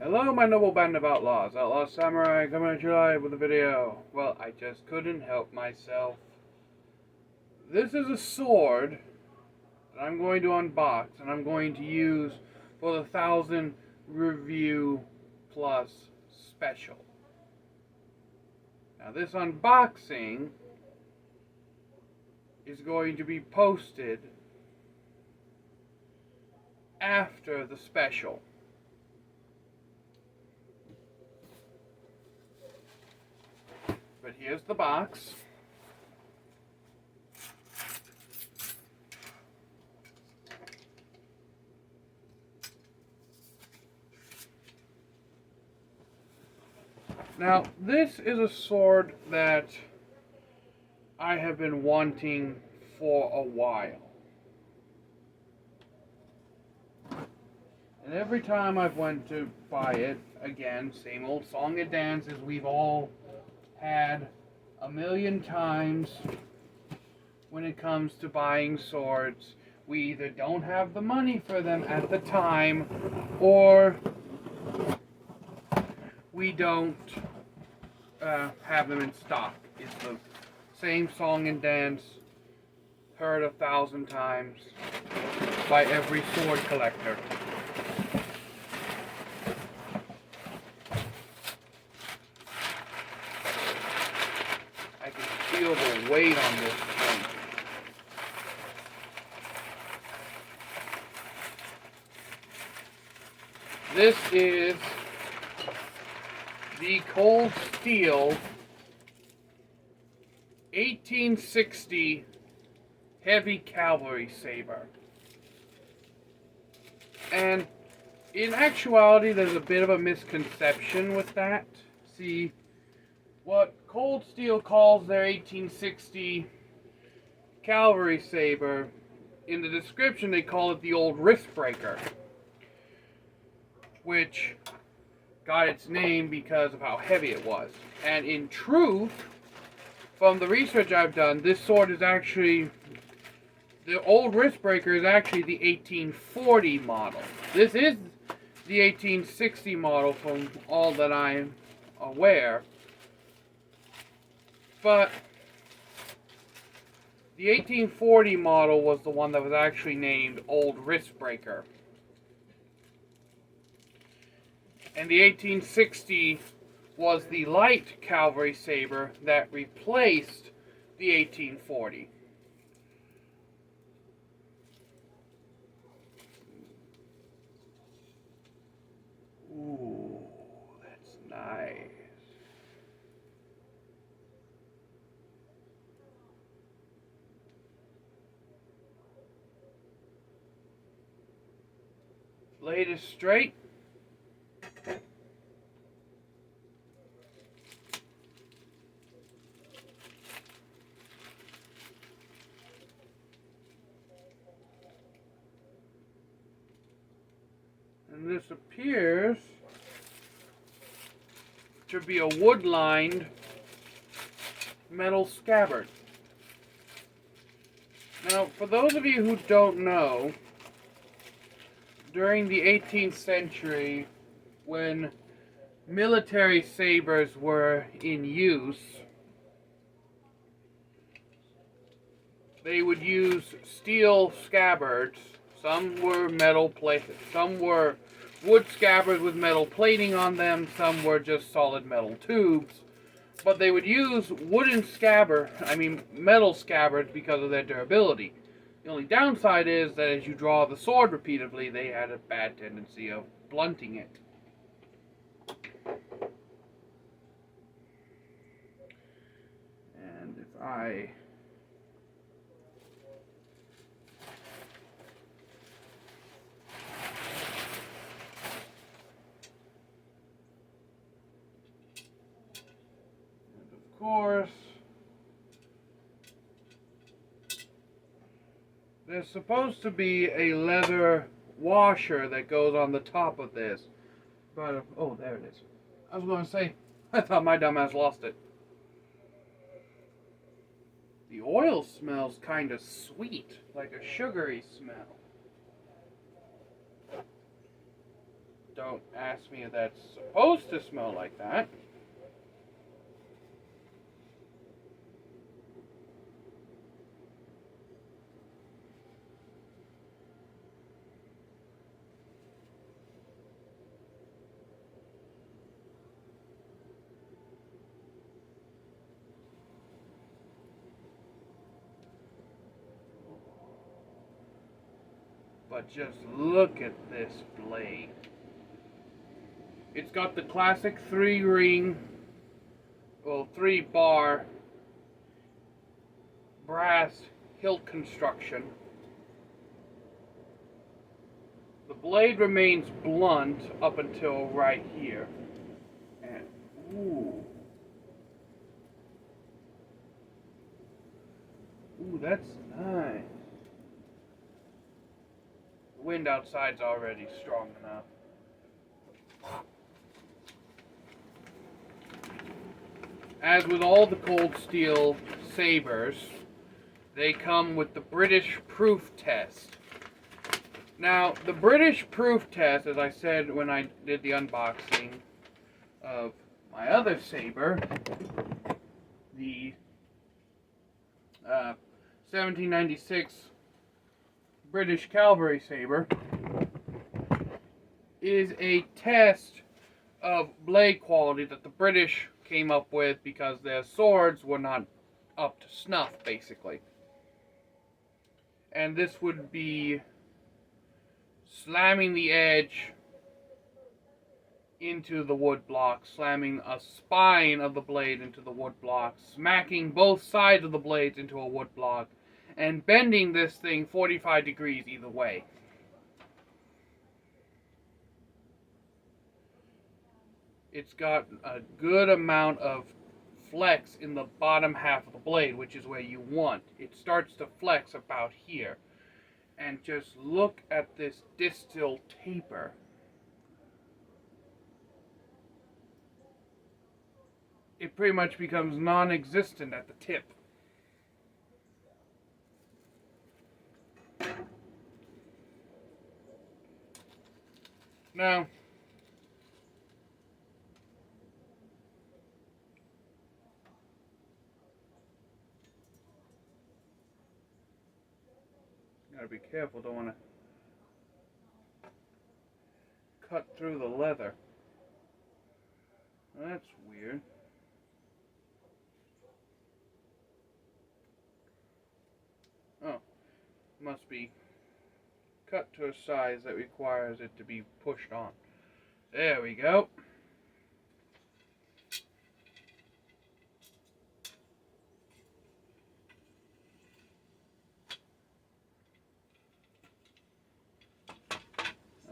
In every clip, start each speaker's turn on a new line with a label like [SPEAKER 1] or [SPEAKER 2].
[SPEAKER 1] Hello, my noble band of outlaws. Outlaw Samurai coming at you live with a video. Well, I just couldn't help myself. This is a sword that I'm going to unbox and I'm going to use for the 1,000 review plus special. Now, this unboxing is going to be posted after the special. But here's the box. Now, this is a sword that I have been wanting for a while. And every time I've went to buy it, again, same old song and dances we've all had a million times when it comes to buying swords. We either don't have the money for them at the time, or we don't have them in stock. It's the same song and dance heard 1,000 times by every sword collector. I can feel the weight on this thing. This is the Cold Steel 1860 Heavy Cavalry Sabre. And in actuality, there's a bit of a misconception with that. See, what Cold Steel calls their 1860 Cavalry Sabre, in the description they call it the old wrist breaker, which got its name because of how heavy it was. And in truth, from the research I've done, this sword is actually, the old wrist breaker is actually the 1840 model. This is the 1860 model from all that I'm aware. But the 1840 model was the one that was actually named Old Wrist Breaker. And the 1860 was the light cavalry saber that replaced the 1840. Ooh, that's nice. Blade is straight. And this appears to be a wood-lined metal scabbard. Now, for those of you who don't know, during the 18th century, when military sabers were in use, they would use steel scabbards. Some were metal plated, some were wood scabbards with metal plating on them, some were just solid metal tubes. But they would use metal scabbards because of their durability. The only downside is that as you draw the sword repeatedly, they had a bad tendency of blunting it. And if I course, there's supposed to be a leather washer that goes on the top of this. But, oh, there it is. I was going to say, I thought my dumbass lost it. The oil smells kind of sweet, like a sugary smell. Don't ask me if that's supposed to smell like that. But just look at this blade. It's got the classic 3-bar brass hilt construction. The blade remains blunt up until right here. And, ooh. Ooh, that's nice. The wind outside's already strong enough. As with all the cold steel sabers, they come with the British proof test. Now, the British proof test, as I said when I did the unboxing of my other saber, the 1796 British cavalry saber, is a test of blade quality that the British came up with because their swords were not up to snuff, basically. And this would be slamming the edge into the wood block, slamming a spine of the blade into the wood block, smacking both sides of the blades into a wood block, and bending this thing 45 degrees either way. It's got a good amount of flex in the bottom half of the blade, which is where you want. It starts to flex about here. And just look at this distal taper. It pretty much becomes non-existent at the tip. Now, gotta be careful, don't want to cut through the leather. Well, that's weird. Oh, must be cut to a size that requires it to be pushed on. There we go.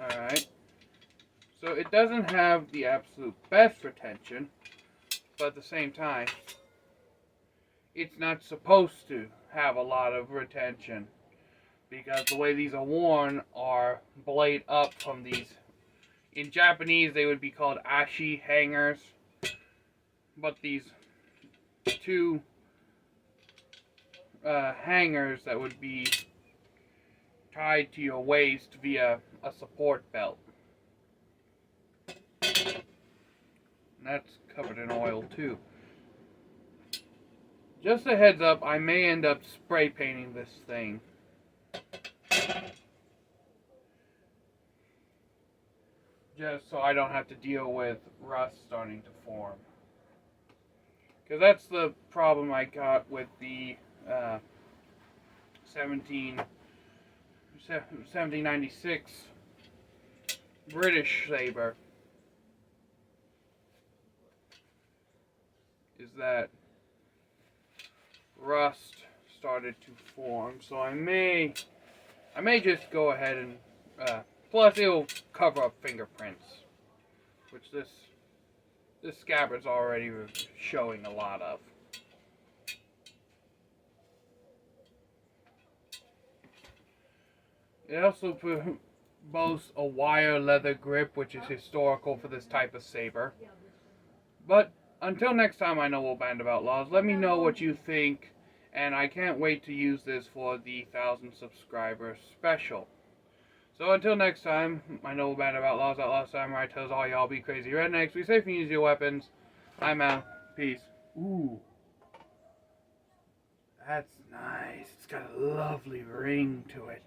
[SPEAKER 1] Alright. So it doesn't have the absolute best retention, but at the same time, it's not supposed to have a lot of retention, because the way these are worn are blade up from these. In Japanese, they would be called ashi hangers, but these two hangers that would be tied to your waist via a support belt. And that's covered in oil too. Just a heads up, I may end up spray painting this thing. Just so I don't have to deal with rust starting to form. Because that's the problem I got with the 1796 British saber. Is that rust started to form. So I may just go ahead and plus it'll cover up fingerprints, which this scabbard's already showing a lot of. It also boasts a wire leather grip, which is historical for this type of saber. But until next time I know we'll Band of Outlaws, let me know what you think, and I can't wait to use this for the 1,000 subscriber special. So until next time, my noble band of outlaws, Outlaw Samurai tells all y'all be crazy rednecks, be safe and use your weapons. I'm out. Peace. Ooh. That's nice. It's got a lovely ring to it.